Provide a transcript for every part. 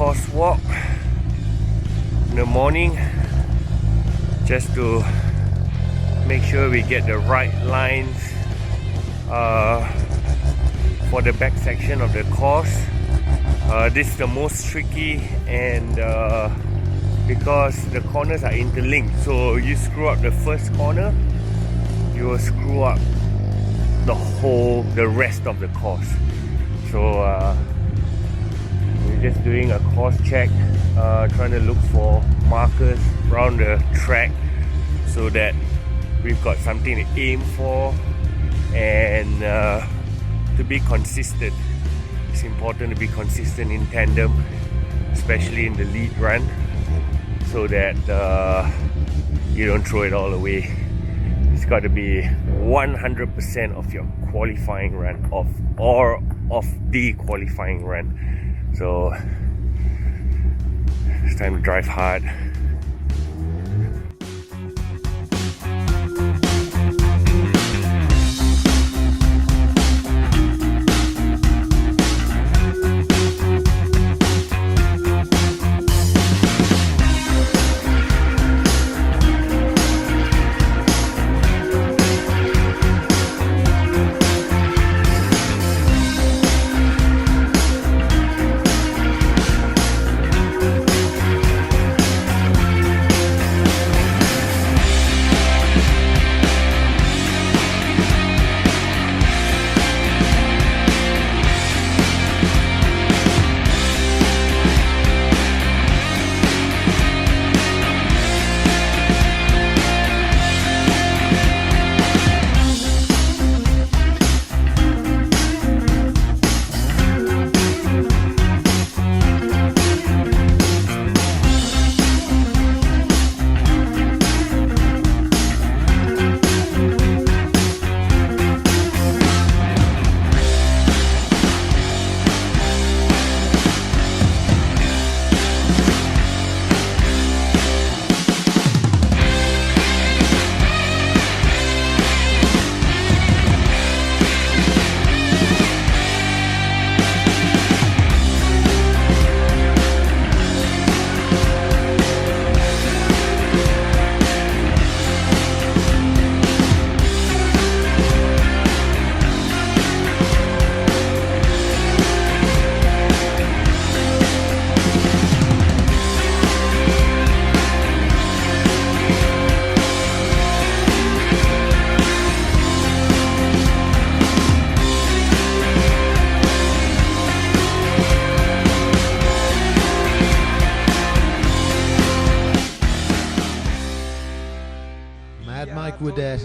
course walk in the morning just to make sure we get the right lines for the back section of the course. This is the most tricky, and because the corners are interlinked, so you screw up the first corner, you will screw up the rest of the course. So we're just doing a course check, trying to look for markers around the track so that we've got something to aim for, and to be consistent. It's important to be consistent in tandem, especially in the lead run, so that you don't throw it all away. It's got to be 100% of your qualifying run, of the qualifying run. So it's time to drive hard.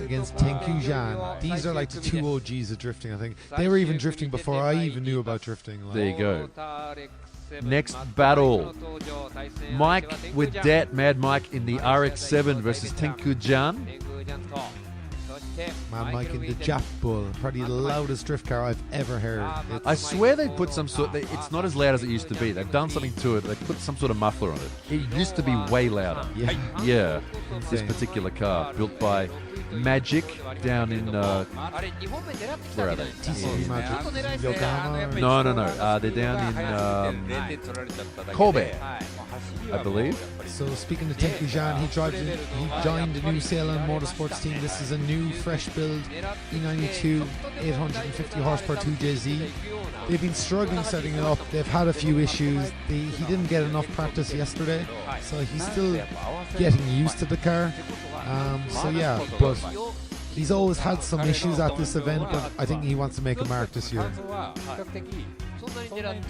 Against Tenku-Jan. These are like the two OGs of drifting, I think. They were even drifting before I even knew about drifting. Like. There you go. Next battle. Mike with Det, Mad Mike in the RX-7 versus Tenku-Jan. Mad Mike in the Jap Bull, probably the loudest drift car I've ever heard. I swear they put some sort. It's not as loud as it used to be. They've done something to it. They put some sort of muffler on it. It used to be way louder. Yeah. This particular car built by Magic down in where are they? Magic. Yokohama? No. They're down in Kobe, I believe. So speaking of Tenku-Jan, he joined the new Ceylon Motorsports team. This is a new, fresh build E92 850 horsepower 2JZ. They've been struggling setting it up. They've had a few issues. He didn't get enough practice yesterday, so he's still getting used to the car. So yeah, but he's always had some issues at this event, but I think he wants to make a mark this year.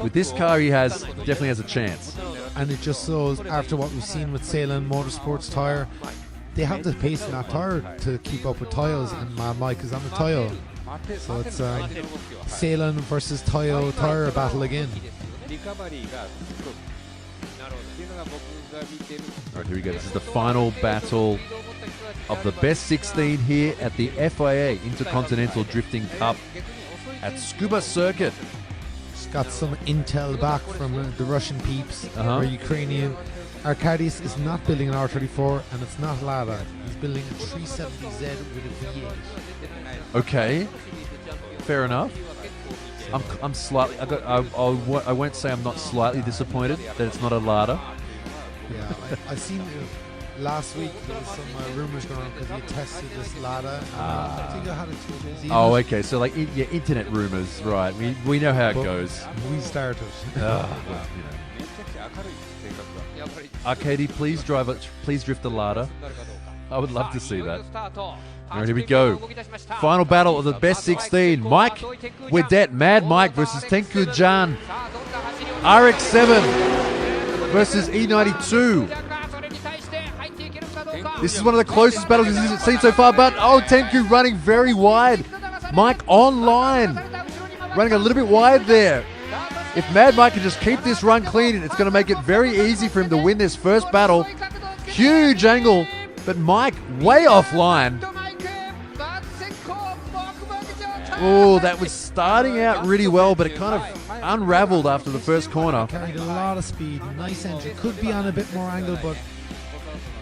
With this car, he definitely has a chance. And it just shows, after what we've seen with Ceylon Motorsports tyre, they have the pace in that tyre to keep up with Toyo's, and Mad Mike is on the Toyo. So it's Ceylon versus Toyo tyre battle again. Alright, here we go. This is the final battle of the best 16 here at the FIA Intercontinental Drifting Cup at Scuba Circuit. Just got some intel back from the Russian peeps, or Ukrainian. Arkadius is not building an R34, and it's not Lada. He's building a 370Z with a V8. Okay, fair enough. I'm slightly. I won't say I'm not slightly disappointed that it's not a Lada. Yeah, I seen last week there was some rumors going on because he tested this Lada. I think I had it 2 days. Oh, okay. So like, internet rumors, right? We know how it goes. We started. Arcady, please drift the Lada. I would love to see that. All right, here we go. Final battle of the best 16. Mike Wedette, Mad Mike versus Tenku Jan. RX-7 versus E92. This is one of the closest battles we've seen so far, but Tenku running very wide. Mike online, running a little bit wide there. If Mad Mike can just keep this run clean, it's going to make it very easy for him to win this first battle. Huge angle, but Mike way offline. Oh, that was starting out really well, but it kind of unraveled after the first corner. Carried a lot of speed, nice engine. Could be on a bit more angle, but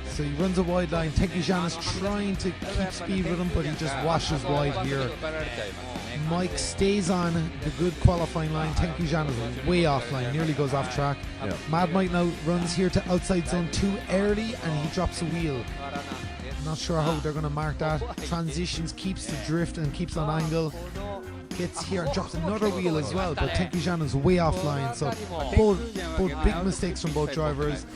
so he runs a wide line. Tenku Jan is trying to keep speed with him, but he just washes wide here. Mike stays on the good qualifying line. Tenku Jan is way offline, nearly goes off track. Yeah. Mad Mike now runs here to outside zone 2 early, and he drops a wheel. Not sure how they're going to mark that. Transitions, keeps the drift and keeps on angle. Gets here and drops another wheel as well, but Tenku Jan is way offline, so both big mistakes from both drivers.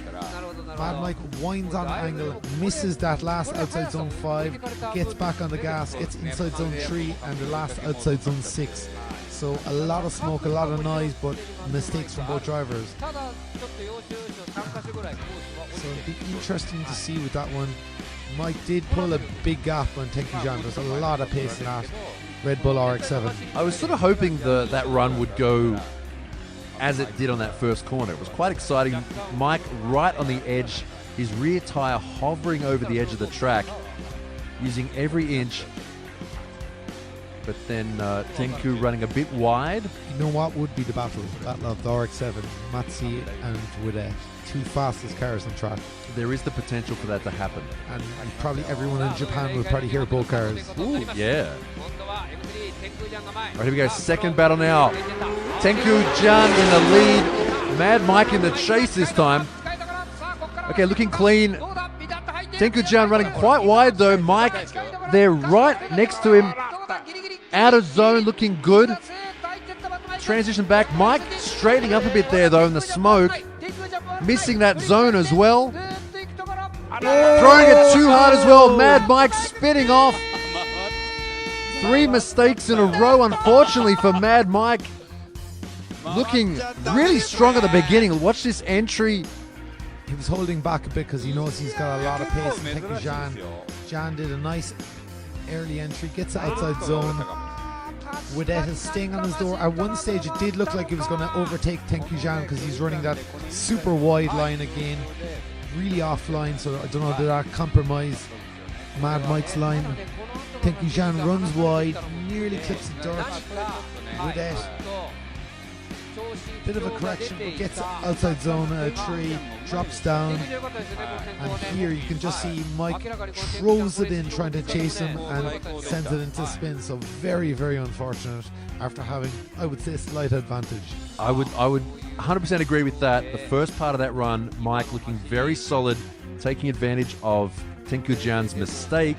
Mad Mike winds on angle, misses that last outside zone 5, gets back on the gas, gets inside zone 3 and the last outside zone 6. So a lot of smoke, a lot of noise, but mistakes from both drivers. So it'd be interesting to see with that one. Mike did pull a big gap on Tenku Jan. There's a lot of pace in that Red Bull RX-7. I was sort of hoping that run would go as it did on that first corner. It was quite exciting. Mike right on the edge, his rear tyre hovering over the edge of the track, using every inch. But then Tenku running a bit wide. You know what would be the battle? Battle of the RX-7, Matsi and Wedette. Two fastest cars on track. There is the potential for that to happen. And probably everyone in Japan will probably hear both cars. Ooh, yeah. All right, here we go. Second battle now. Tenku Jan in the lead. Mad Mike in the chase this time. Okay, looking clean. Tenku Jan running quite wide though. Mike there right next to him. Out of zone, looking good. Transition back. Mike straightening up a bit there though in the smoke. Missing that zone as well. Throwing it too hard as well. Mad Mike spinning off. 3 mistakes in a row, unfortunately, for Mad Mike. Looking really strong at the beginning. Watch this entry. He was holding back a bit because he knows he's got a lot of pace. And Tenku Jan. Jan did a nice early entry. Gets the outside zone. Wedette is staying on his door. At one stage, it did look like he was going to overtake Tenku Jan because he's running that super wide line again. Really offline, so I don't know, did that compromise Mad Mike's line? Tenku Jan runs wide, nearly clips the dirt. Wedette, bit of a correction, but gets outside zone 3, drops down. And here you can just see Mike throws it in, trying to chase him, and sends it into spin. So very, very unfortunate after having, I would say, a slight advantage. I would 100% agree with that. The first part of that run, Mike looking very solid, taking advantage of Tenku Jan's mistake.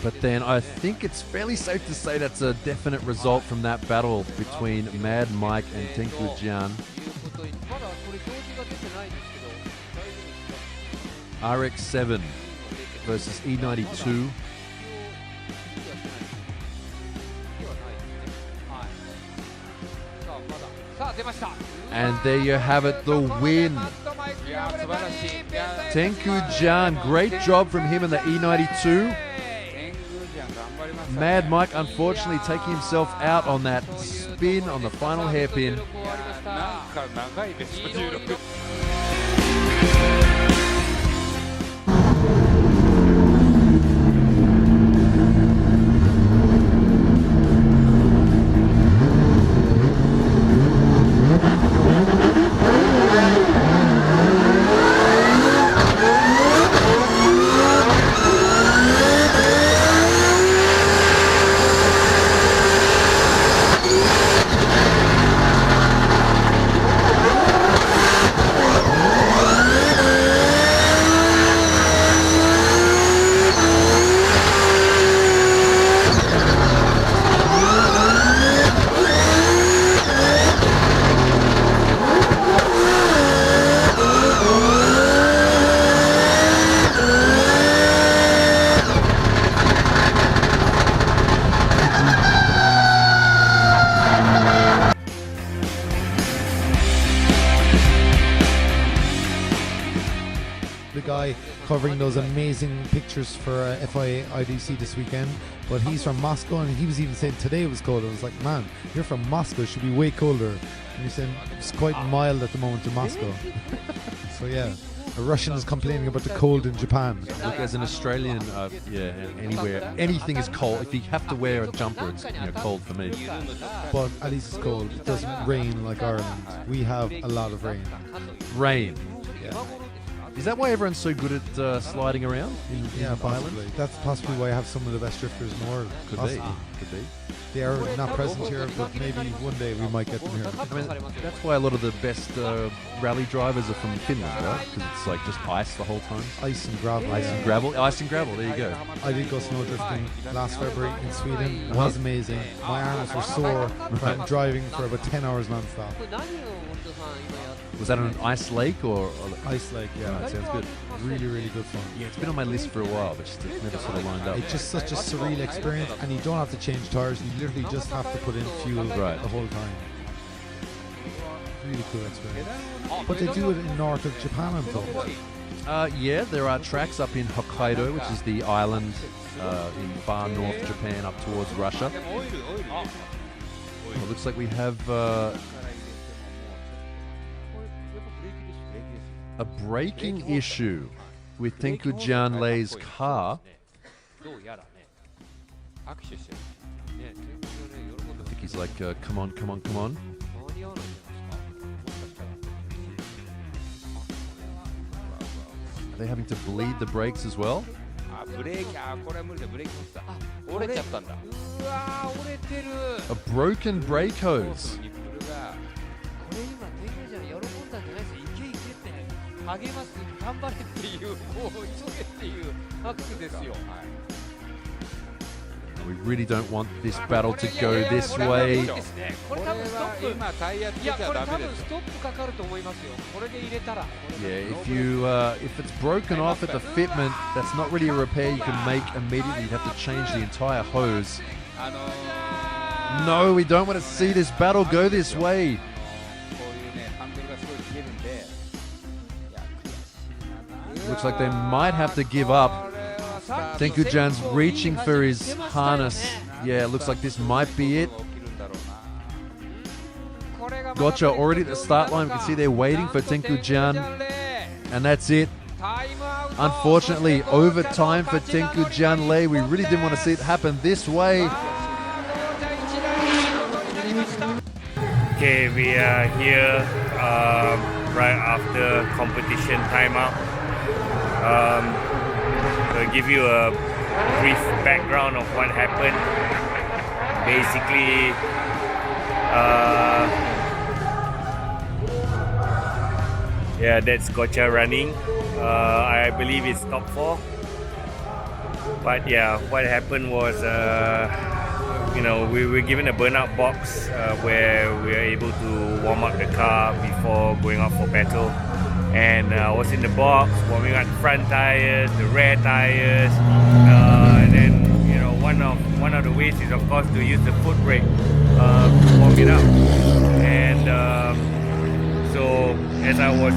But then I think it's fairly safe to say that's a definite result from that battle between Mad Mike and Tenku Jan. RX-7 versus E92. And there you have it, the win. Tenku Jan, great job from him in the E92. Mad Mike unfortunately taking himself out on that spin on the final hairpin. guy covering those amazing pictures for FIA IDC this weekend. But he's from Moscow, and he was even saying today it was cold. I was like, man, you're from Moscow, it should be way colder. And he's saying it's quite mild at the moment in Moscow. So yeah, a Russian is complaining about the cold in Japan. Look, as an Australian, anywhere, anything is cold. If you have to wear a jumper, it's cold for me. But at least it's cold. It doesn't rain like Ireland. We have a lot of rain. Rain. Yeah. Is that why everyone's so good at sliding around in Possibly. Ireland? That's possibly why I have some of the best drifters in the world. Could Possibly. be. Could be. They are not present here, but maybe one day we might get them here. I mean, that's why a lot of the best rally drivers are from Finland, right? Because it's like just ice the whole time. Ice and gravel. Ice and gravel. Ice and gravel. There you go. I did go snow drifting last February in Sweden. It was amazing. My arms were sore from driving for about 10 hours non-stop. Was that on an ice lake or? Ice lake, yeah. That sounds good. Really, really good fun. Yeah, it's been on my list for a while, but just never sort of lined up. It's just such a surreal experience, and you don't have to change tires. You literally just have to put in fuel Right. the whole time. Really cool experience. But they do it in north of Japan, I'm told. Yeah, there are tracks up in Hokkaido, which is the island in far north Japan up towards Russia. Well, it looks like we have a braking issue with Tengku Jianlei's car. I think he's like, come on, come on, come on. Are they having to bleed the brakes as well? A broken brake hose. We really don't want this battle to go this way. Yeah, if it's broken off at the fitment, that's not really a repair you can make immediately. You'd have to change the entire hose. No, we don't want to see this battle go this way. Looks like they might have to give up. Tengku Jian's reaching for his harness. Yeah, looks like this might be it. Gotcha already at the start line. We can see they're waiting for Tengku Jian. And that's it. Unfortunately, overtime for Tengku Jianlei. We really didn't want to see it happen this way. Okay, we are here right after competition timeout. I'll give you a brief background of what happened. Basically, yeah, that's Gotcha running. I believe it's top 4. But yeah, what happened was, we were given a burnout box where we were able to warm up the car before going out for battle. And I was in the box warming up the front tires, the rear tires, and then one of the ways is of course to use the foot brake to warm it up. And so as I was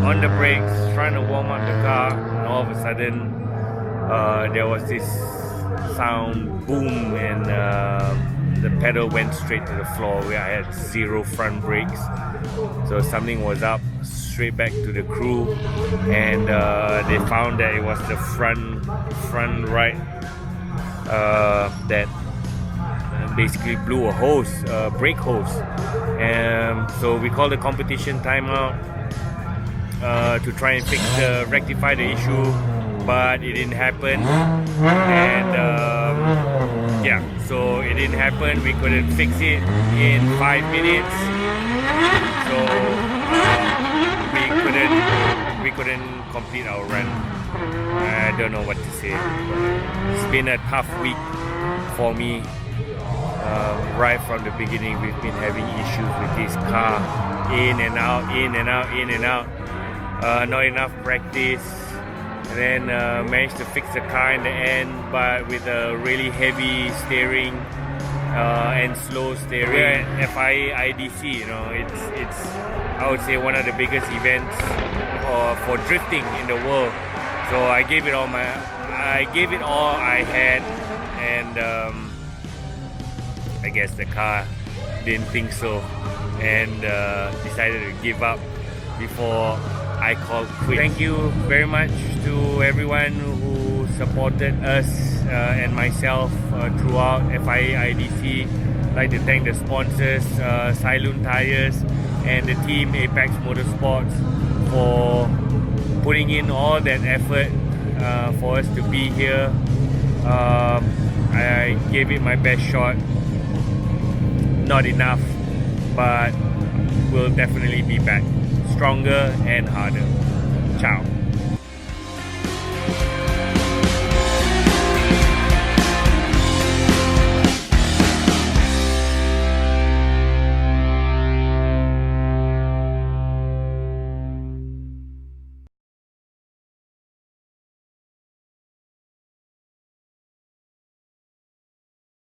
on the brakes trying to warm up the car, and all of a sudden there was this sound boom, and the pedal went straight to the floor where I had 0 front brakes. So something was up. Straight back to the crew, and they found that it was the front right that basically blew a hose, brake hose. And so we called the competition timeout to try and rectify the issue, but it didn't happen. And so it didn't happen. We couldn't fix it in 5 minutes. So we couldn't complete our run. I don't know what to say. It's been a tough week for me. Right from the beginning, we've been having issues with this car. In and out, in and out, in and out. Not enough practice. And then managed to fix the car in the end, but with a really heavy steering and slow steering. We're at FIA IDC, it's I would say one of the biggest events for drifting in the world. So I gave it all I had, and I guess the car didn't think so, and decided to give up before I called quit. Thank you very much to everyone who supported us and myself throughout FIA IDC. I'd like to thank the sponsors, Silun Tires, and the team Apex Motorsports for putting in all that effort for us to be here. I gave it my best shot. Not enough, but we'll definitely be back stronger and harder. Ciao.